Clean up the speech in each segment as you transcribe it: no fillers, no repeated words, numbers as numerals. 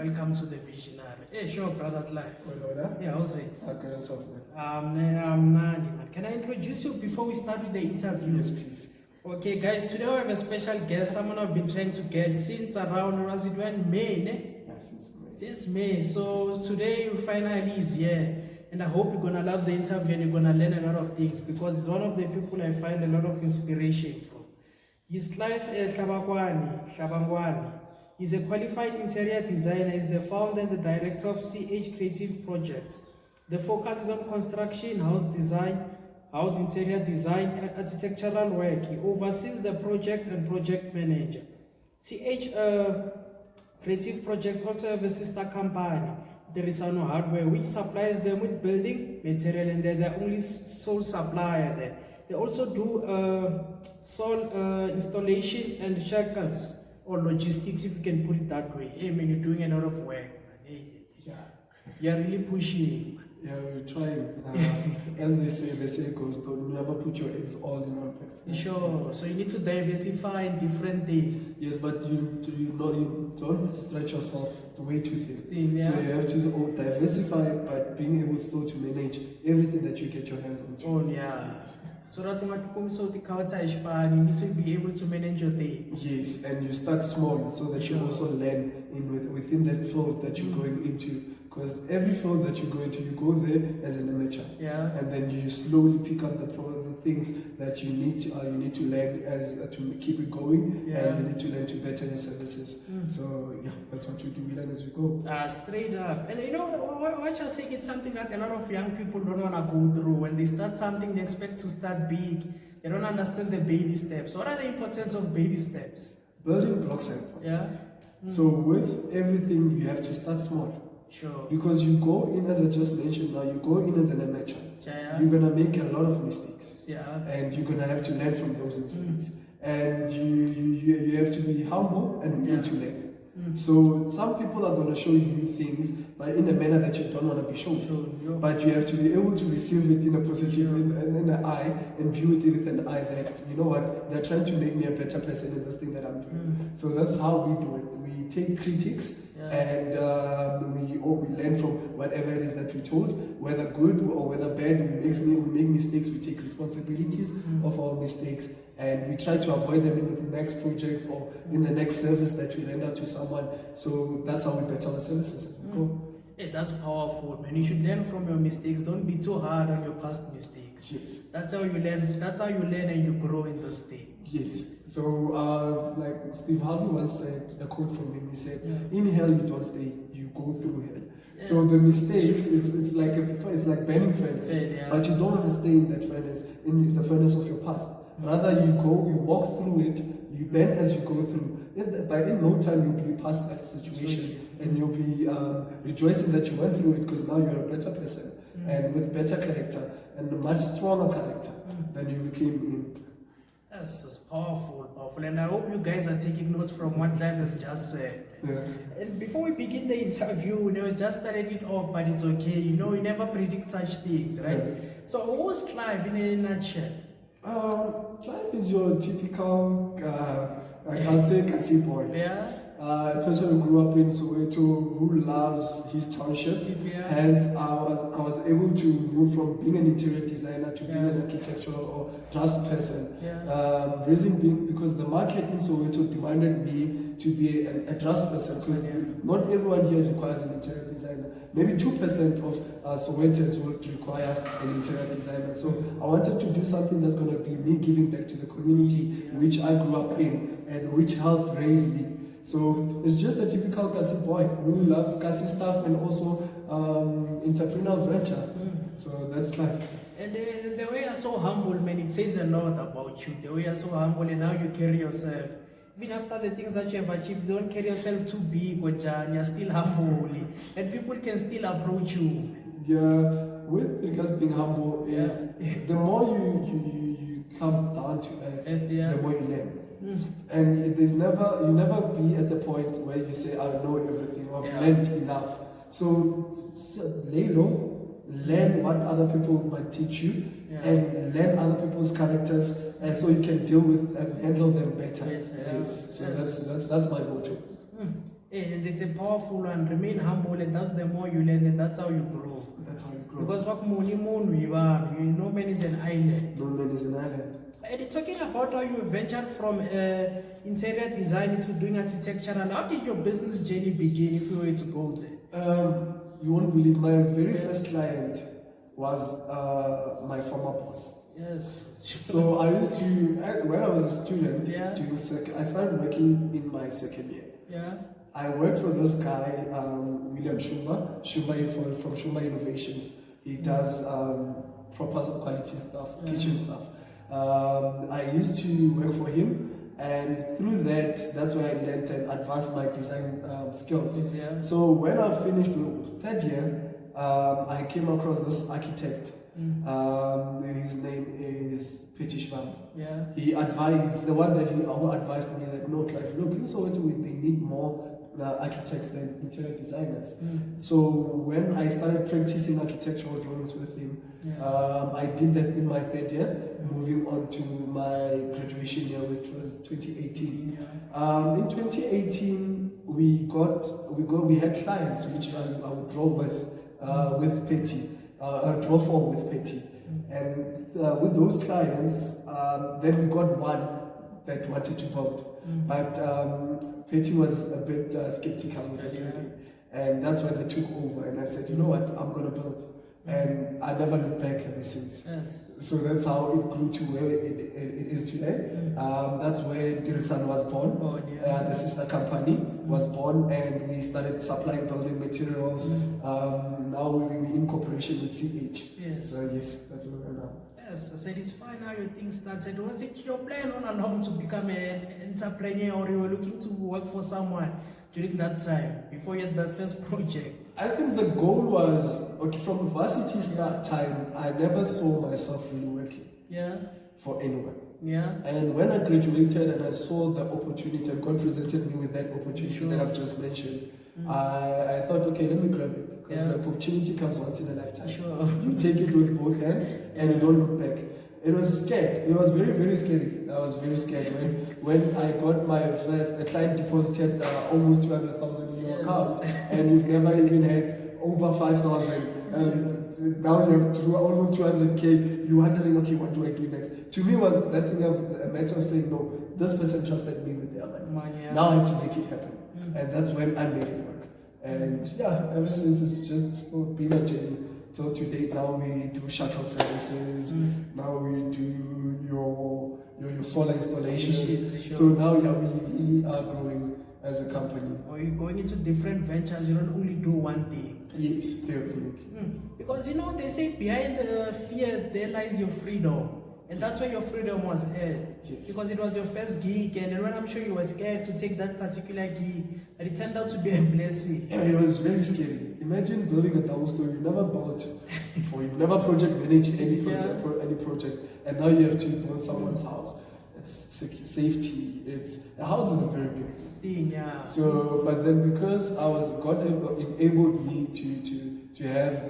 welcome to the Visionary. Hey, sure, brother Clive. Hello, Yeah, how's it? good and soft, man. I'm Nandi, man. Can I introduce you before we start with the interview? Yes, please. Okay, guys, today we have a special guest, someone I've been trying to get since around, was it when May, ne? Yeah, since May. Since May. So today finally is here. And I hope you're gonna love the interview and you're gonna learn a lot of things because he's one of the people I find a lot of inspiration from. He's Clive Hlabangwani. He's a qualified interior designer. He's the founder and the director of CH Creative Projects. The focus is on construction, house design, house interior design, and architectural work. He oversees the projects and project manager. CH Creative Projects also have a sister company, the Risano Hardware, which supplies them with building material, and they're the only sole supplier there. They also do sole installation and shackles or logistics, if you can put it that way. Hey man, you're doing a lot of work, man. Hey, Yeah. you're really pushing. Yeah, we're trying. As they say it goes, don't never put your eggs all in one basket. Sure. So you need to diversify in different things. Yes, but you don't stretch yourself way too thin. Yeah. So you have to diversify by being able still to manage everything that you get your hands on. Oh yeah. So that you need to be able to manage your day. Yes, and you start small so that you also learn within that field that you're going into. Because every field that you go into, you go there as an amateur, and then you slowly pick up the things that you need to learn as to keep it going, and you need to learn to better your services. So yeah, that's what we do. We learn as we go. Straight up. And you know what you're saying, it's something that a lot of young people don't want to go through. When they start something, they expect to start big. They don't understand the baby steps. What are the importance of baby steps? Building blocks are important. Yeah. So with everything, you have to start small. Sure. Because you go in, as I just mentioned now, you go in as an amateur. Yeah. You're going to make a lot of mistakes. Yeah. And you're going to have to learn from those mistakes. And you have to be humble and willing to learn. So some people are going to show you things, but in a manner that you don't want to be shown. Sure. But you have to be able to receive it in a positive, in an eye, and view it with an eye that, you know what, they're trying to make me a better person in this thing that I'm doing. So that's how we do it. We take critics and we learn from whatever it is that we're told, whether good or whether bad. We make mistakes, we take responsibilities of our mistakes, and we try to avoid them in the next projects or in the next service that we render to someone. So that's how we better our services as we go. Yeah, that's powerful, man. You should learn from your mistakes. Don't be too hard on your past mistakes. Yes. That's how you learn. That's how you learn and you grow in this thing. Yes. So, like Steve Harvey once said, a quote from him, he said, in hell you don't stay, you go through hell. Yes. So the mistakes, it's like burning furnace, but you don't want to stay in that furnace, in the furnace of your past. Rather, you walk through it, you bend as you go through. By in no time you'll be past that situation, and you'll be rejoicing that you went through it, because now you're a better person, and with better character, and a much stronger character than you came in. That's powerful, and I hope you guys are taking notes from what Clive has just said. Yeah. And before we begin the interview, just started it off, but it's okay. We never predict such things, right? Yeah. So who's Clive in a nutshell? Clive is your typical, I can't say Kasi boy. Yeah. A person who grew up in Soweto, who loves his township. Hence, I was able to move from being an interior designer to being an architectural or draft person. Reason being because the market in Soweto demanded me to be a draft person, because not everyone here requires an interior designer. Maybe 2% of Sowetans would require an interior designer. So I wanted to do something that's going to be me giving back to the community which I grew up in and which helped raise me. So it's just a typical Kasi boy who loves Kasi stuff and also entrepreneurial venture. So that's life. And the way you're so humble, man, it says a lot about you. The way you're so humble and how you carry yourself. Even after the things that you have achieved, you don't carry yourself too big, or you're still humble. And people can still approach you. Yeah, with regards to being humble is the more you come down to earth, the more you learn. And you never be at the point where you say, I know everything, or I've learned enough. So lay low, learn what other people might teach you, and learn other people's characters, and so you can deal with and handle them better. Yes. So that's my motto. And it's a powerful one. Remain humble, and that's the more you learn, and that's how you grow. That's how you grow. Because what money, no man is an island. No man is an island. And talking about how you ventured from interior design to doing architectural, how did your business journey begin if you were to go there? You won't believe, my very first client was my former boss. Yes. So I used to, when I was a student, Yeah. I started working in my second year. Yeah. I worked for this guy, William Shumba from Shumba Innovations. He does proper quality stuff, kitchen stuff. I used to work for him, and through that's where I learned and advanced my design skills. Yeah. So when I finished the third year, I came across this architect. His name is Clive Hlabangwani. Yeah. He's the one who advised me that no, Clive, look, in Soweto they need more architects than interior designers. So when I started practicing architectural drawings with him, I did that in my third year, moving on to my graduation year, which was 2018. In 2018, we had clients which I would draw with Petty. Draw for with Petty. And with those clients, then we got one that wanted to build. But Petty was a bit skeptical with the building. And that's when I took over and I said, you know what, I'm going to build. And I never looked back ever since. Yes. So that's how it grew to where it is today. That's where Dirisan was born. The sister company was born, and we started supplying building materials. Now we're in cooperation with CH. Yes. So yes, that's where we're now. Yes, I said it's fine how your thing started. Was it your plan all along to become an entrepreneur, or you were looking to work for someone during that time before you had the first project? I think the goal was, okay, from varsity start time, I never saw myself really working for anyone. Yeah. And when I graduated and I saw the opportunity, and God presented me with that opportunity that I've just mentioned, I thought, okay, let me grab it. Because the opportunity comes once in a lifetime. Sure. You take it with both hands and you don't look back. It was scared. It was very, very scary. I was very scared when I got my first, the client deposited almost 200,000 in your account, and you've never even had over 5,000. Now you have almost 200K. You're wondering, okay, what do I do next? To me, was that thing of a matter of saying, no, this person trusted me with their money. Now I have to make it happen. And that's when I made it work. And ever since it's just been a journey. So today, now we do shuttle services. Now we do your solar installations. So now we really are growing as a company. Or you're going into different ventures. You don't only do one thing. Yes, definitely. Because they say behind the fear there lies your freedom. And that's where your freedom was at. Yes. Because it was your first gig, and when I'm sure you were scared to take that particular gig, but it turned out to be a blessing. Yeah, it was very scary. Imagine building a town store. You've never built before. You've never project managed any project, and now you have to build someone's house. It's safety. A house is a very big thing. So, but then because God enabled me to have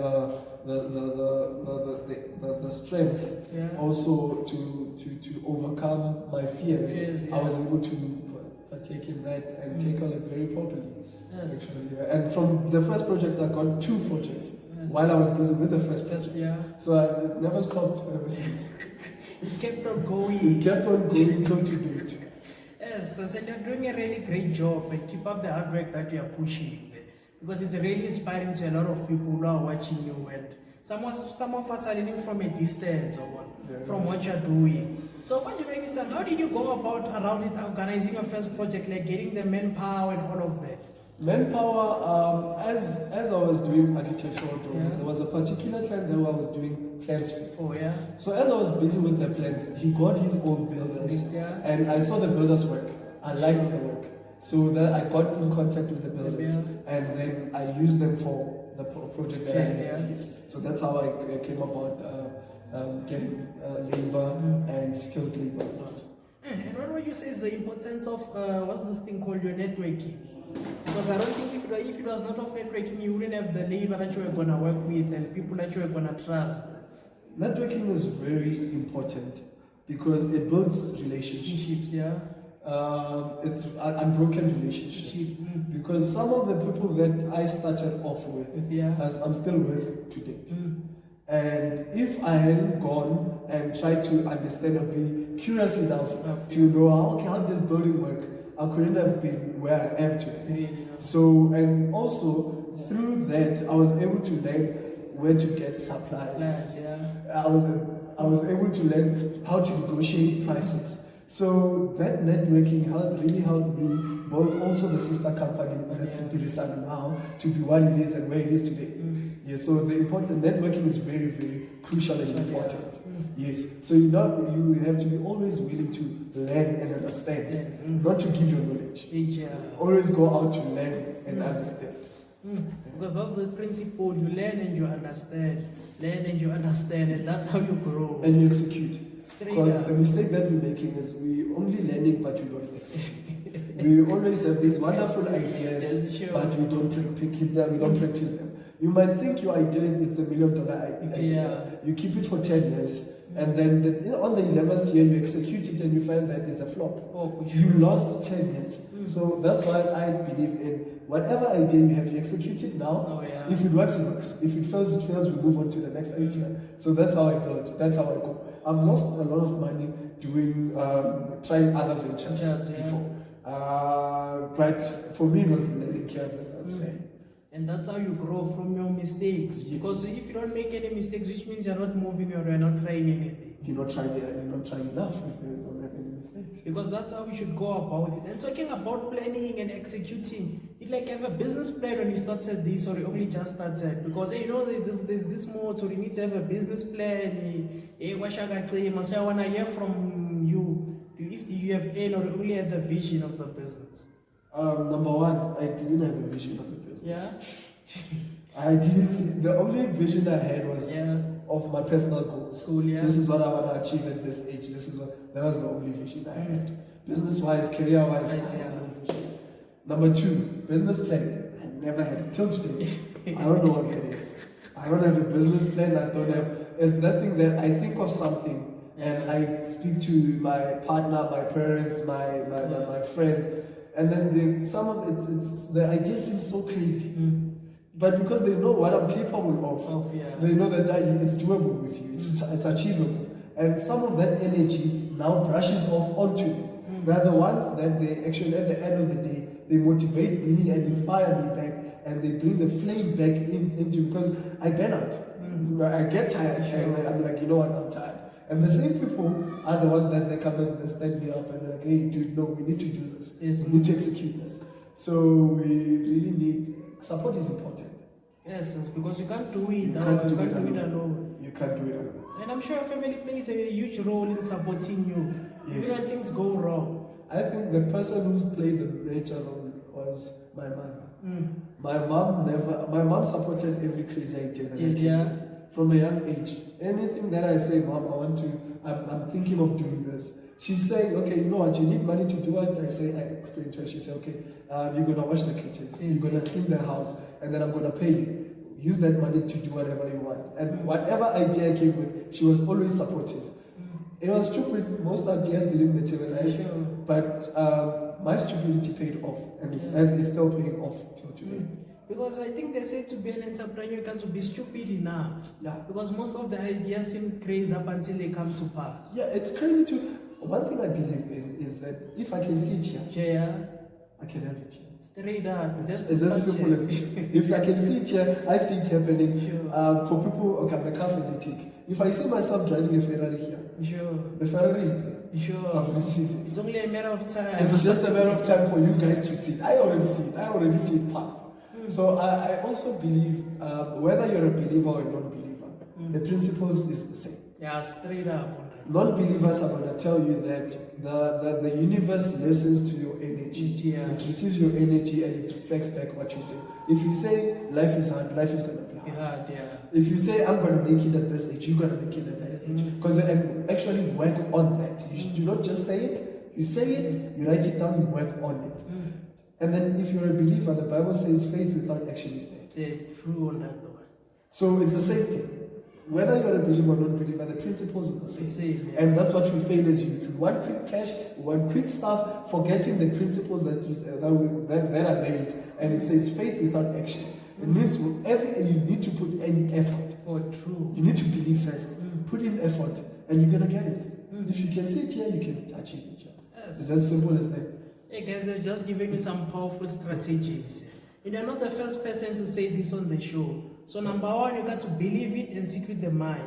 the strength also to overcome my fears. I was able to partake in that and tackle it very properly. Actually, and from the first project, I got 2 projects while I was busy with the first project. So I never stopped ever since. It kept on going. It kept on going till today. Yes, I said you're doing a really great job, and keep up the hard work that you're pushing. Because it's really inspiring to a lot of people who are watching you, and some of us are learning from a distance from what you're doing. So how did you go about around it, organizing your first project, like getting the manpower and all of that? Manpower, as I was doing architectural drawings, there was a particular client that I was doing plans for. So as I was busy with the plans, he got his own builders, and I saw the builders work. I liked the work. So that I got in contact with the builders, and then I used them for the project that I had. So that's how I came about getting labor and skilled labor. And what would you say is the importance of what's this thing called your networking? Because I don't think if it was not of networking, you wouldn't have the labor that you were gonna work with and people that you were gonna trust. Networking is very important because it builds relationships. it's an unbroken relationship. Because some of the people that I started off with, I'm still with to date. And if I hadn't gone and tried to understand or be curious enough to know how does building work, I couldn't have been where I am today. So, and also through that, I was able to learn where to get supplies. I was able to learn how to negotiate prices. So that networking really helped me, but also the sister company that's Interesana now to be what it is and where it is today. Yes, so the networking is very, very crucial and important. Yes, so you have to be always willing to learn and understand, not to give your knowledge. Always go out to learn and understand. Because that's the principle, you learn and you understand. Learn and you understand, and that's how you grow. And you execute. Because the mistake that we're making is we only learning but we don't execute. We always have these wonderful ideas, but we don't keep them, we don't practice them. You might think your idea it's $1 million idea. You keep it for 10 years, and then on the 11th year you execute it and you find that it's a flop. You lost 10 years. So that's why I believe in whatever idea you have, you execute it now. If it works, it works. If it fails, it fails. We move on to the next idea. So that's how I build. That's how I go. I've lost a lot of money doing trying other ventures before. But for me, it was learning curve, as I'm saying. And that's how you grow from your mistakes. Because if you don't make any mistakes, which means you're not moving or you're not trying anything. You're not trying enough if you don't have any mistakes. Because that's how we should go about it. And talking about planning and executing, you like have a business plan when you started this or you only just started. Because there's this motto, you need to have a business plan. So I want to hear from you. If you have any or only have the vision of the business. Number one, I didn't have a vision of the business. I didn't see, the only vision I had was of my personal goals. This is what I want to achieve at this age. That was the only vision I had. Business-wise, career-wise, I had no vision. Number two, business plan. I never had it till today. I don't know what that is. I don't have a business plan. It's nothing that I think of something and I speak to my partner, my parents, my friends. And then the idea seems so crazy. But because they know what I'm capable of, they know that it's doable with you, it's achievable. And some of that energy now brushes off onto me. They're the ones that they actually, at the end of the day, they motivate me and inspire me back, and they bring the flame back into, because I burn out. I get tired, and I'm like, you know what, I'm tired. And the same people are the ones that they come and stand me up and they're like, hey, dude, no, we need to do this. We need to execute this. So we really need, support is important. Yes, because you can't do it. You can't do it alone. You can't do it alone. And I'm sure your family plays a huge role in supporting you. Even when things go wrong. I think the person who's played the major role was my mother. My mom supported every crazy idea that I came from a young age. Anything that I say, Mom, I'm thinking of doing this. She'd say, okay, you know what, you need money to do it. I explain to her, she said, okay, you're going to wash the kitchens, you're going to clean the house, and then I'm going to pay you. Use that money to do whatever you want. And whatever idea I came with, she was always supportive. It was stupid, most ideas didn't materialize, but my stupidity paid off, and it's still paying off till today. Because I think they say to be an entrepreneur, you can't be stupid enough. Because most of the ideas seem crazy up until they come to pass. Yeah, it's crazy too. One thing I believe is that if I can see it here, I can have it here. Straight up. It's as simple as if I can see it here, I see it happening. For people, okay, I'm a car fanatic. If I see myself driving a Ferrari here, the Ferrari is there. I've received it. It's only a matter of time. It's just a matter of time for you guys to see it. I already see it. I already see it part. So I also believe, whether you're a believer or a non-believer, the principles is the same. Yeah, straight up. Non-believers are going to tell you that the universe listens to your energy. It receives your energy and it reflects back what you say. If you say life is hard, life is going to be hard. If you say I'm going to make it at this age, you're going to make it at that age. Because then actually work on that. You do not just say it. You say it, you write it down, you work on it. And then if you're a believer, the Bible says faith without action is dead. True on that one. So it's the same thing. whether you're a believer or non-believer, the principles are the same. Yeah. And that's what we fail as youth. We want quick cash, we want quick stuff, forgetting the principles that are laid. And it says faith without action. It means you need to put in effort. Oh, true. You need to believe first. Put in effort, and you're gonna get it. If you can see it here, you can achieve it here. Yes. It's as simple as that. Hey guys, they're just giving you some powerful strategies. You're not the first person to say this on the show. So number one, you got to believe it and sit with the mind.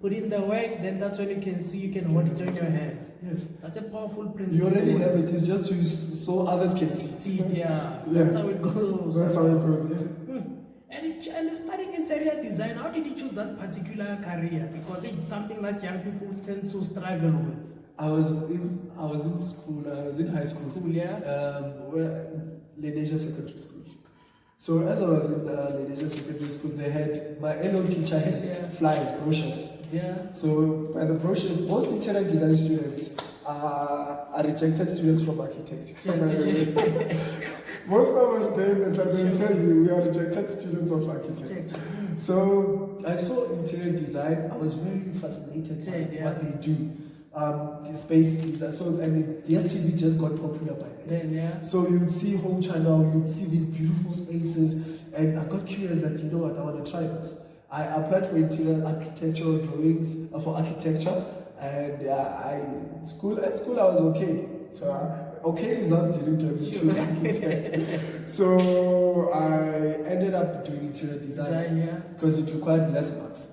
Put in the work, then that's when you can see, you can hold it on your hand. Yes. That's a powerful principle. You already have it. It's just so others can see. See, yeah. That's how it goes. That's how it goes, yeah. And studying interior design, how did you choose that particular career? Because it's something that young people tend to struggle with. I was in school. I was in high school. Cool, yeah. Lenasia Secondary School. So as I was in the Lenasia Secondary School, they had my LO teacher had flyers, brochures. Yeah. So by the brochures, most interior design students are rejected students from architecture. Most of us then that I will tell you, we are rejected students of architecture. So I saw interior design. I was very fascinated by what they do. The space design. So and DSTV just got popular by then. Yeah. So you'd see Home Channel, you'd see these beautiful spaces, and I got curious that I want to try this. I applied for interior architectural drawings for architecture, and at school I was okay. So okay results didn't get me to architect. So I ended up doing interior design because it required less marks.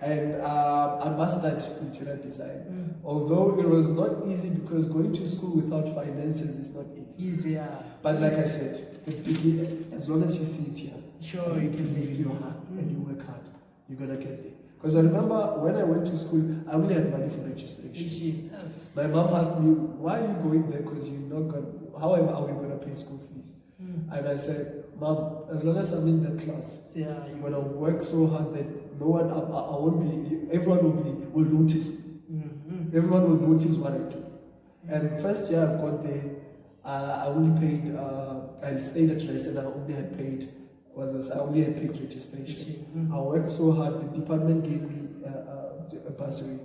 And I mastered interior design. Although it was not easy because going to school without finances is not easy. Easier. But like I said, as long as you see it here, sure, you can believe in your heart and you work hard, you're gonna get there. Because I remember when I went to school, I only had money for registration. Yes. My mom asked me, why are you going there? Because you're not going, how are we going to pay school fees? And I said, Mom, as long as I'm in the class, you're going to work so hard that no one, I won't be, everyone will notice me. Everyone will notice what I do. And first year I got there, I only paid, I stayed at rest and I only had paid registration. I worked so hard, the department gave me a bursary.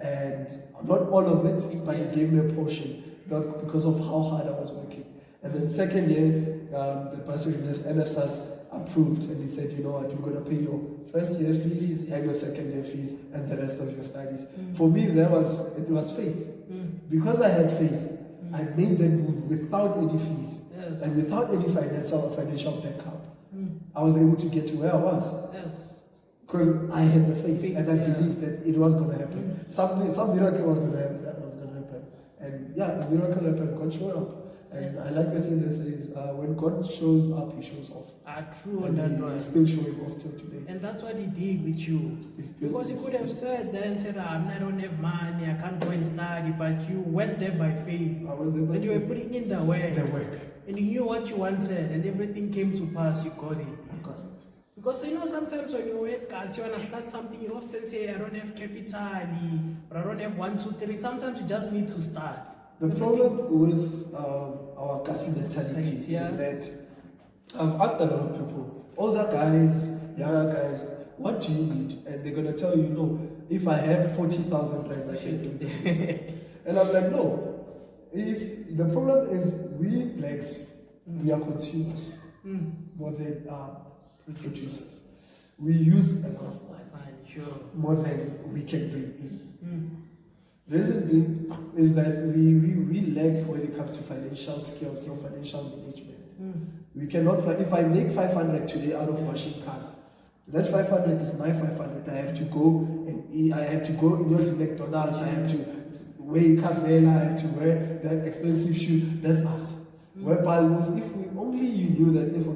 And not all of it, but it gave me a portion. That's because of how hard I was working. And then second year, the bursary NFSAS approved and he said, you know what, you're going to pay your first year's fees and your second year fees and the rest of your studies. For me, it was faith. Because I had faith, I made that move without any fees and without any financial backup. I was able to get to where I was. Because I had the faith and I believed that it was going to happen. Some miracle was going to happen. And the miracle happened. God showed up. And I like the saying that says, when God shows up, He shows off. True, and He's still showing off till today. And that's what He did with you. Because He could have said then, I don't have money, I can't go and study, but you went there by faith. And you were putting in the work. And you knew what you wanted, and everything came to pass, you got it. Because sometimes when you work, guys, you want to start something, you often say, I don't have capital, or I don't have 1, 2, 3. Sometimes you just need to start. The problem with our Kasi mentality is that I've asked a lot of people, older guys, younger guys, what do you need? And they're going to tell you, no, if I have 40,000 rands, I can do this. And I'm like, no. If the problem is we blacks, we are consumers more than producers. We use a lot of money, more than we can bring in. Reason being is that we lack when it comes to financial skills or financial management. We cannot, if I make 500 today out of washing cars, that 500 is my 500. I have to go and eat, I have to go in McDonald's, I have to wear Cavella, I have to wear that expensive shoe. That's us. Whereby if we only you knew that if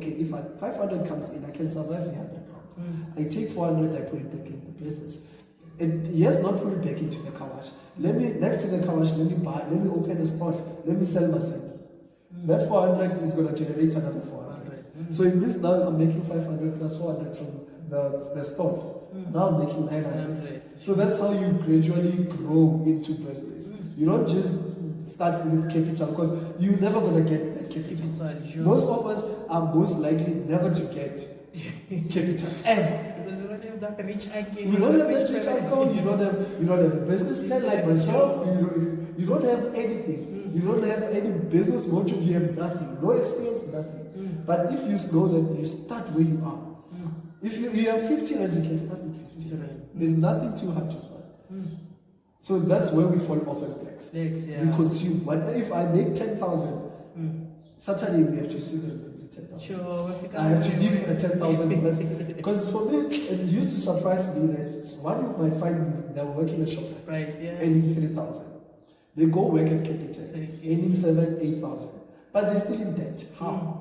500 comes in, I can survive 300 pounds. I take 400, I put it back in the business. And yes, not put it back into the car wash. Next to the car wash, let me open a store, let me sell myself. That 400 is going to generate another 400. So in this now I'm making 500 plus 400 from the store. Now I'm making 900. So that's how you gradually grow into business. You don't just start with capital because you're never going to get that capital. Most of us are most likely never to get capital ever. Because you don't have that rich uncle. You don't have that rich uncle. You don't have a business plan like myself. You don't have anything. You don't have any business motive. You have nothing. No experience, nothing. But if you know that you start where you are. If you have 50 rand, you can start with 50 rand. There's nothing too hard to start. So that's where we fall off as blacks. Yeah. We consume. What if I make 10,000? Saturday we have to sit and do 10,000. Sure, I have to leave at 10,000. Because for me, it used to surprise me that one you might find they're working a shop earning 3,000. They go work at Capitec, earning 7,000, 8,000. But they're still in debt. How?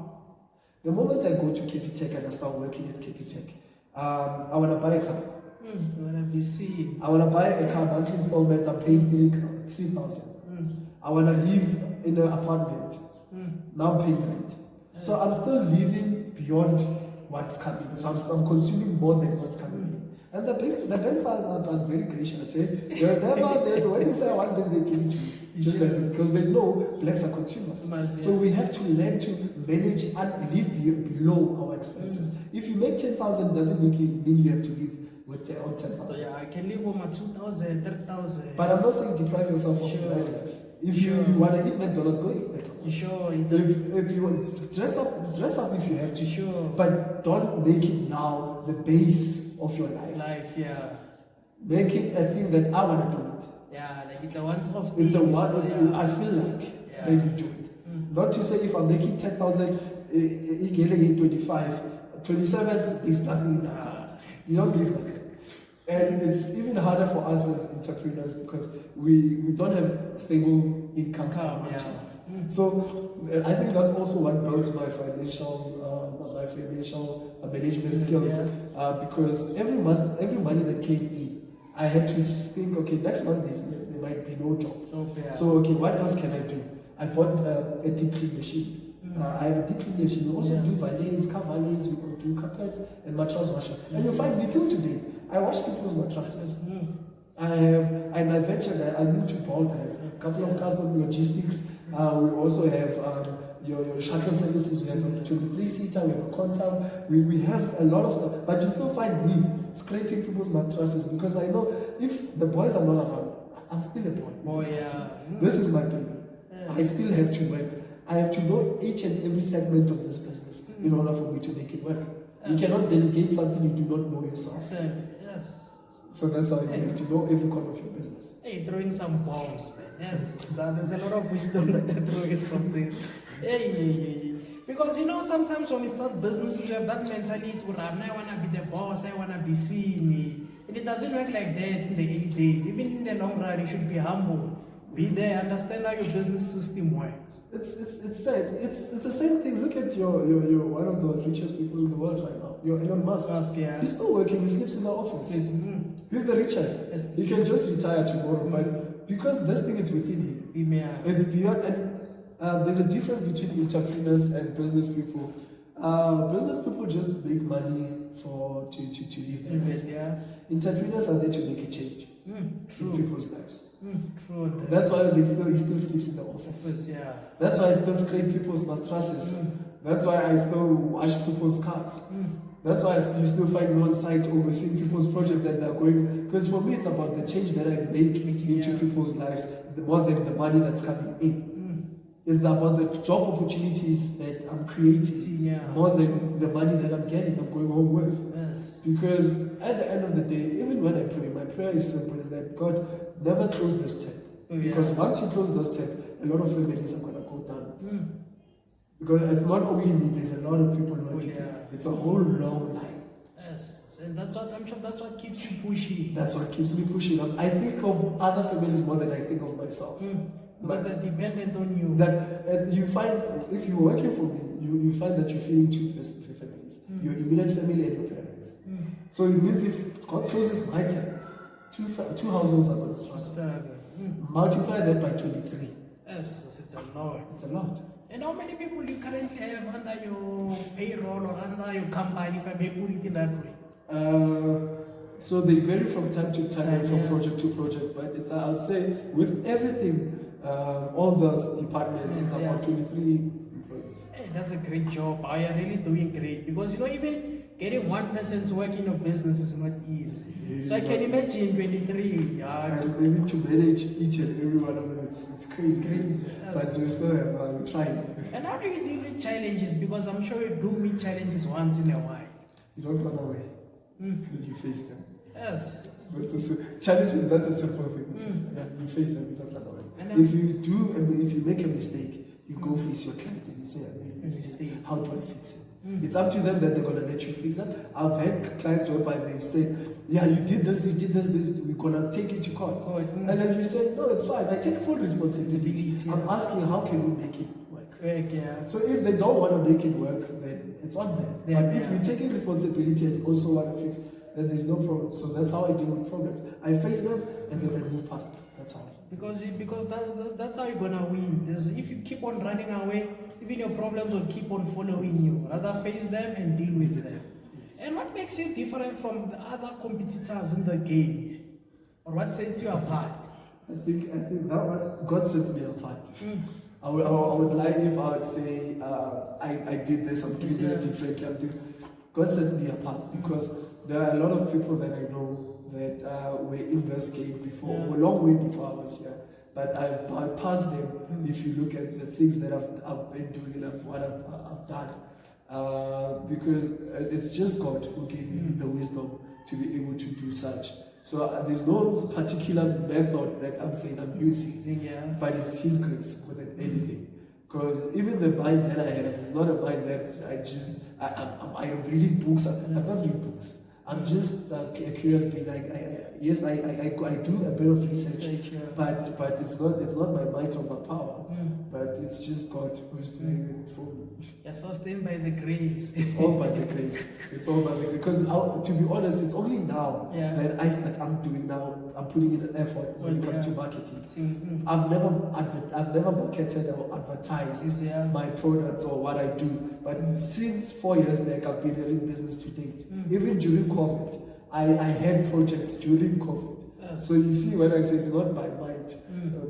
The moment I go to Capitec and I start working at Capitec, I want to buy a car. You want to be seen. I want to buy a car, monthly installment, I'm paying 3,000. I want to live in an apartment. Now I'm paying rent. So I'm still living beyond what's coming. So I'm consuming more than what's coming in. And the banks are very gracious. I say, they're never there. When you say I want this, they give it to you. Just like that, because they know blacks are consumers. So we have to learn to manage and live below our expenses. If you make 10,000, doesn't mean you have to live with on 10,000. Yeah, I can live on my 2,000, 3,000. But I'm not saying deprive yourself of a nice life. If you want to eat McDonald's, go eat McDonald's. If you want to dress up if you have to. But don't make it now the base of your life. Make it a thing that I want to do it. Yeah, like it's a once-off. I feel like then you do it. Not to say if I'm making 10,000, 25, 27 is nothing in that account. You don't live like that. And it's even harder for us as entrepreneurs because we don't have stable income. So I think that's also what built my financial management skills. Because every money that came in, I had to think, okay, next month there might be no job. So okay, what else can I do? I bought a deep clean machine. I have a deep clean machine. We also do valets, car valets, we do carpets and mattress washer. And you'll find me too today. I wash people's mattresses. I ventured, I moved to Bolt. I have a couple of cars on logistics. We also have your shuttle services. We have a 23-seater, we have a quantum. We have a lot of stuff. But you still find me scraping people's mattresses because I know if the boys are not around, I'm still a boy. This is my baby. I still have to work. I have to know each and every segment of this business in order for me to make it work. You cannot delegate something you do not know yourself. So that's why you have to know every corner of your business. Hey, throwing some bombs, man. Yes, so there's a lot of wisdom that they're throwing from this. Because sometimes when we start businesses, we have that mentality, I want to be the boss, I want to be seen. And it doesn't work like that in the early days. Even in the long run, you should be humble. Be there, understand how your business system works. It's sad. It's the same thing. Look at your one of the richest people in the world right now. Your Elon Musk. He's still working. He sleeps in the office. He's the richest. He can just retire tomorrow, but because this thing is within him, it's beyond. And there's a difference between entrepreneurs and business people. Business people just make money to live their lives. Entrepreneurs are there to make a change in people's lives. True. That's why he still sleeps in the office. That's why I still scrape people's mattresses. That's why I still wash people's cars. That's why you still find me on site overseeing people's project that they're going. Because for me, it's about the change that I make into people's lives, more than the money that's coming in. It's about the job opportunities that I'm creating, more than the money that I'm getting, I'm going home with. Because at the end of the day, even when I pray, my prayer is simple, is that God never close this tab. Because once you close this tab, a lot of families are going to go down. Because it's not only me, there's a lot of people working. It's a whole long line. And that's what keeps you pushing. That's what keeps me pushing. I think of other families more than I think of myself. Because they're dependent on you. That you find, if you're working for me, you find that you're feeding two families. Your immediate family and your parents. So it means if God closes my tab, two households are going to struggle. Multiply that by 23. It's a lot. It's a lot. And how many people you currently have under your payroll or under your company, if I may put it in that way? So they vary from time to time, from project to project. But it's, I would say, with everything, all those departments, it's about 23 employees. Hey, that's a great job. I am really doing great because even getting one person to work in your business is not easy. So I can imagine 23. And maybe to manage each and every one of them, it's crazy. Crazy. But we still have tried. And how do you deal with challenges? Because I'm sure you do meet challenges once in a while. You don't run away. You face them. Yes. Challenges, that's a simple thing. You face them, you don't run away. If you do, if you make a mistake, you go face your client and you say, I made a mistake. How do I fix it? It's up to them that they're going to let you fix that. I've had clients whereby they've said, yeah, you did this, we're going to take you to court. And then you say, no, it's fine. I take full responsibility. I'm asking, how can we make it work? So if they don't want to make it work, then it's on them. But if you're taking responsibility and also want to fix, then there's no problem. So that's how I deal with problems. I face them and then I move past them. That's how. Because that's how you're gonna win. If you keep on running away, even your problems will keep on following you. Rather face them and deal with them. Yes. And what makes you different from the other competitors in the game? Or what sets you apart? I think that one, God sets me apart. I would lie if I would say I did this, I'm doing this differently. God sets me apart because there are a lot of people that I know that were in this game before, a long way before I was here. But I've bypassed them if you look at the things that I've been doing and what I've done. Because it's just God who gave me the wisdom to be able to do such. So there's no particular method that I'm saying I'm using, but it's His grace more than anything. Because even the mind that I have is not a mind that I'm reading books. I'm not reading books. I'm just curious, being like, yes, I do a bit of research, but it's not my might or my power, but it's just God who's doing it for me. You're sustained by the grace. It's all by the grace. It's all by the grace. Because to be honest, it's only now that I'm putting in an effort when it comes to marketing. I've never marketed or advertised my products or what I do, but since 4 years back, I've been having business to date. Even during COVID, I had projects during COVID. Yes. So you see, when I say it's not by might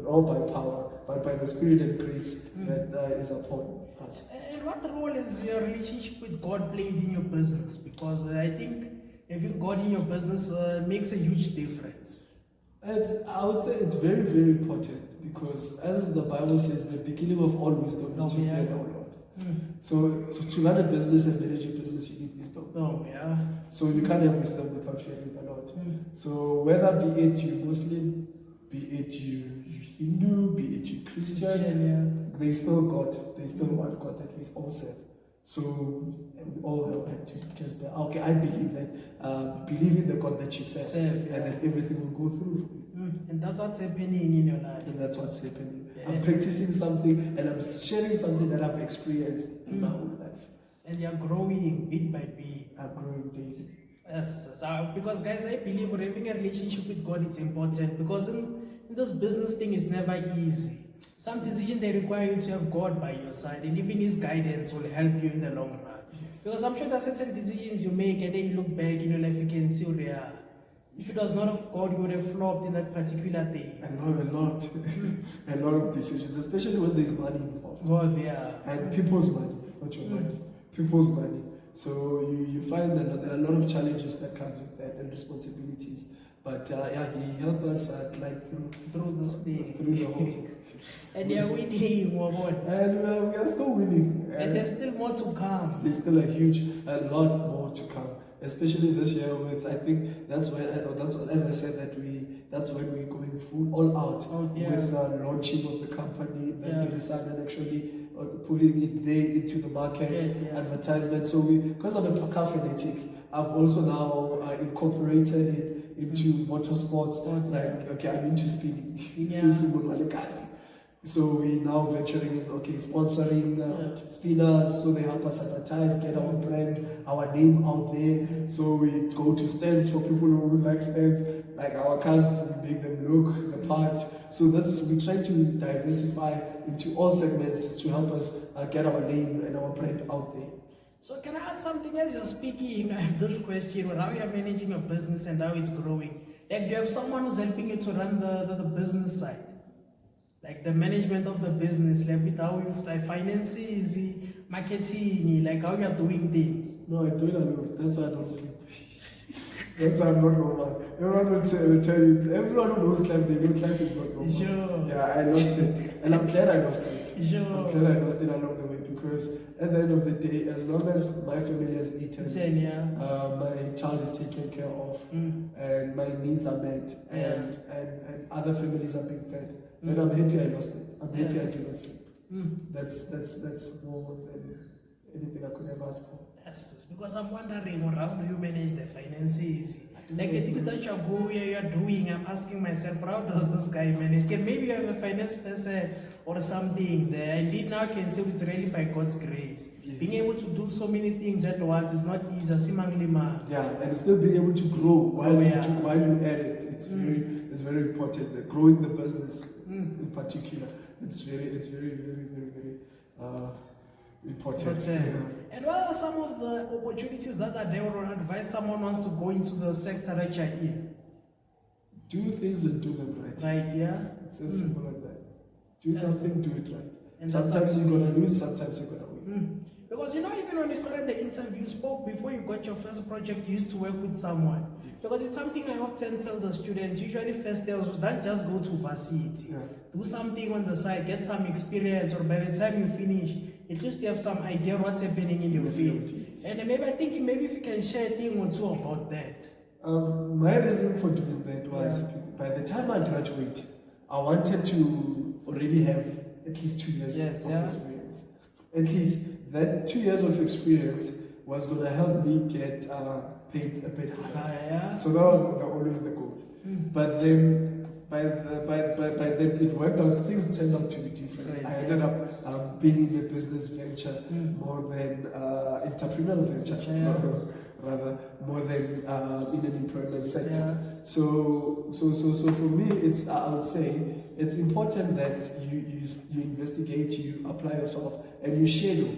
or by power, but by the Spirit and grace that is upon us. And what role has your relationship with God played in your business? Because I think having God in your business makes a huge difference. I would say it's very, very important because, as the Bible says, the beginning of all wisdom is to fear the Lord. So to run a business and manage a business, you need wisdom. So you can't have wisdom without fearing the Lord. So whether be it you Muslim, be it you Hindu, be it you Christian, there's still God. There's still one God that we all serve. So we all have to just be, okay, I believe that, believe in the God that you serve, and then everything will go through for you. And that's what's happening in your life. And that's what's happening. I'm practicing something and I'm sharing something that I've experienced in my own life. And you're growing bit by bit. I'm growing daily. Yes, so because guys, I believe having a relationship with God is important because in this business thing is never easy. Some decisions they require you to have God by your side, and even His guidance will help you in the long run. Yes. Because I'm sure there are certain decisions you make and then you look back in your life, you can see if it was not of God, you would have flopped in that particular thing. A lot of decisions, especially when there's money involved. And people's money, not your money. People's money. So you find that there are a lot of challenges that comes with that and responsibilities. But He helped us like through this thing. Through the whole. And they are winning, and we are still winning. And there's still more to come. There's still a lot more to come. Especially this year, I think that's when, as I said, that's when we're going full all out with the launching of the company, then the decided actually putting it there into the market, advertisement. So because I'm a car fanatic, I've also now incorporated it into motorsports. I'm into speeding. So we now venturing with sponsoring spinners, so they help us advertise, get our brand, our name out there. So we go to stands for people who like stands, like our cars, we make them look the part. So we try to diversify into all segments to help us get our name and our brand out there. So can I ask something as you're speaking? I have this question about how you are managing your business and how it's growing. Like, do you have someone who's helping you to run the business side? Like the management of the business, like with how finances, marketing, like how you're doing things? No, I do it alone. That's why I don't sleep. That's why I'm not normal. Everyone will tell you, everyone who knows life, they know life is not normal. Sure. Yeah, I lost it. And I'm glad I lost it. Sure. I'm glad I lost it along the way, because at the end of the day, as long as my family has eaten, my child is taken care of, and my needs are met, and other families are being fed, then I'm happy I lost it. I'm happy I didn't sleep. That's more than anything I could ever ask for. Yes, because I'm wondering, how do you manage the finances? Like the things that you're doing, I'm asking myself, how does this guy manage? Maybe you have a finance person or something there. Indeed, now I can say it's really by God's grace. Yes. Being able to do so many things at once is not easy. Yeah, and still being able to grow while you at it. It's very important. Growing the business in particular, it's very important. And what are some of the opportunities that are there or advise someone wants to go into the sector that you're in? Do things and do them right. Right, yeah. It's as simple as that. Do something, do it right. And sometimes you're gonna lose, sometimes you're gonna win. Because even when you started the interview, you spoke before you got your first project, you used to work with someone. Yes. Because it's something I often tell the students, usually first years, don't just go to varsity. Yeah. Do something on the side, get some experience, or by the time you finish, at least you have some idea what's happening in your field. Yes. And maybe if you can share a thing or two about that. My reason for doing that was, by the time I graduated, I wanted to already have at least 2 years of experience. At least that 2 years of experience was going to help me get paid a bit higher. So that was always the goal. But then by then it worked out. Things turned out to be different. I ended up being in a business venture more than entrepreneurial venture, rather more than in an employment sector. So for me, it's I would say it's important that you investigate, you apply yourself, and you shadow.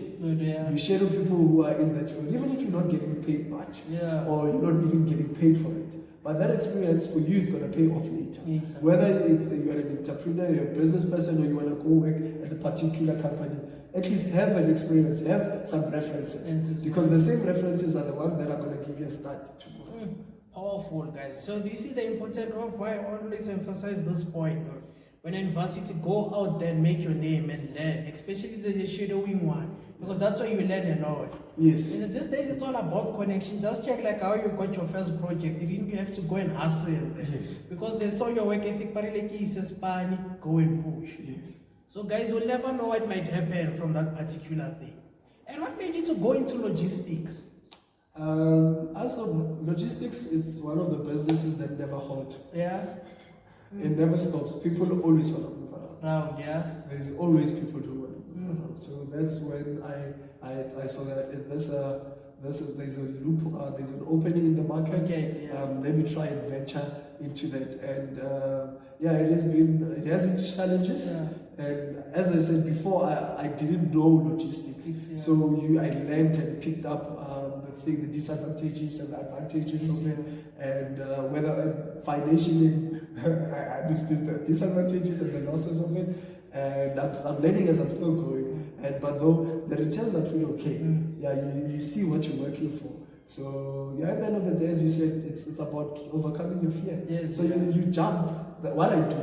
You shadow people who are in that field, even if you're not getting paid much, or you're not even getting paid for it. But that experience for you is going to pay off later. Whether it's you're an entrepreneur, you're a business person, or you want to go work at a particular company, at least have an experience, have some references. Because the same references are the ones that are going to give you a start tomorrow. Powerful, guys. So do you see the importance of why I always emphasize this point? When in university, go out there and make your name and learn, especially the shadowing one, because that's why you learn a lot. Yes. And these days it's all about connection. Just check like how you got your first project. You didn't have to go and hustle there. Yes. Because they saw your work ethic, go and push. Yes. So guys, you'll never know what might happen from that particular thing. And what made you to go into logistics? Also, logistics, it's one of the businesses that never halt. Yeah. It never stops. People always want to move around. There's always people who want to move around. So that's when I saw that there's a loop, there's an opening in the market. Let me try and venture into that. And it has its challenges. And as I said before, I didn't know logistics. So I learned and picked up the disadvantages and the advantages of it. And whether financially, I understood the disadvantages and the losses of it. And I'm learning as I'm still going. But though the returns are pretty okay. You see what you're working for. So at the end of the day, as you said, it's about overcoming your fear. So you jump. What I do,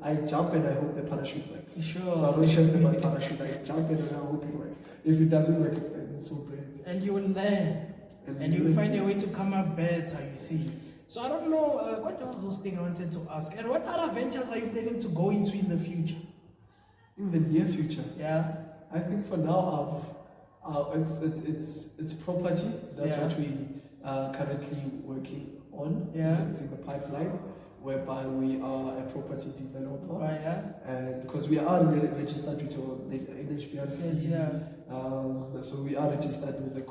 I jump and I hope the parachute works. Sure. So I don't trust the parachute. I jump and I hope it works. If it doesn't work, then it's so brilliant. And you will learn. And you will find a way to come up better, you see. So I don't know, what was this thing I wanted to ask? And what other ventures are you planning to go into in the future? In the near future? Yeah. I think for now, it's property. That's what we are currently working on. It's in the pipeline, whereby we are a property developer. And because we are registered with the NHBRC. So we are registered with the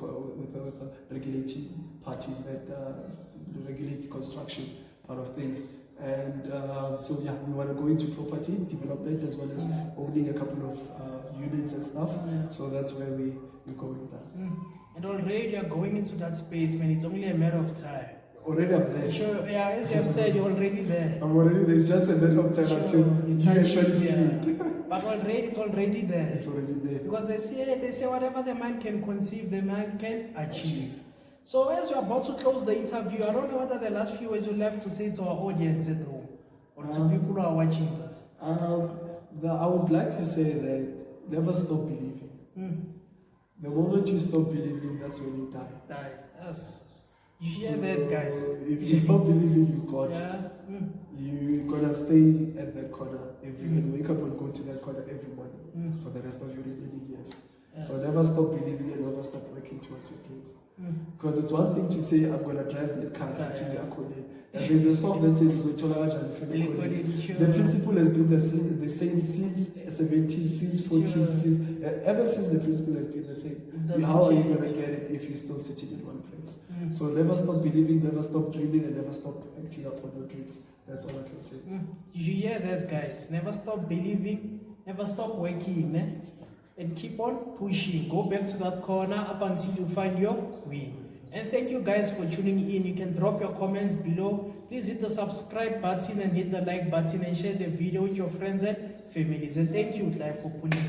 regulating parties that regulate construction part of things. And we want to go into property development as well as owning a couple of units and stuff. So that's where we go with that. And already you're going into that space, man. It's only a matter of time. Already I'm there. Sure, as you have said, you're already there. I'm already there. It's just a matter of time until you actually see it. But it's already there. It's already there. Because they say whatever the mind can conceive, the mind can achieve. So as you're about to close the interview, I don't know what are the last few words you left to say to our audience at home or to people who are watching this. I would like to say that never stop believing. The moment you stop believing, that's when you die. Yes. You hear that, guys? If you stop believing you God, Yeah. you're gonna stay at that corner and wake up and go to that corner every morning for the rest of your remaining years. Yes. So never stop believing and never stop working towards your dreams. Because it's one thing to say I'm gonna drive that car sitting there. And there's a song that says the principle has been the same since 70s, since 40s, since ever since the principle has been the same. How are you gonna get it if you're still sitting in one place? So never stop believing, never stop dreaming, and never stop acting upon your dreams. That's all I can say. You hear that, guys? Never stop believing, never stop working, and keep on pushing. Go back to that corner up until you find your win. And thank you guys for tuning in. You can drop your comments below. Please hit the subscribe button and hit the like button and share the video with your friends and families. And thank you, Clive, for pulling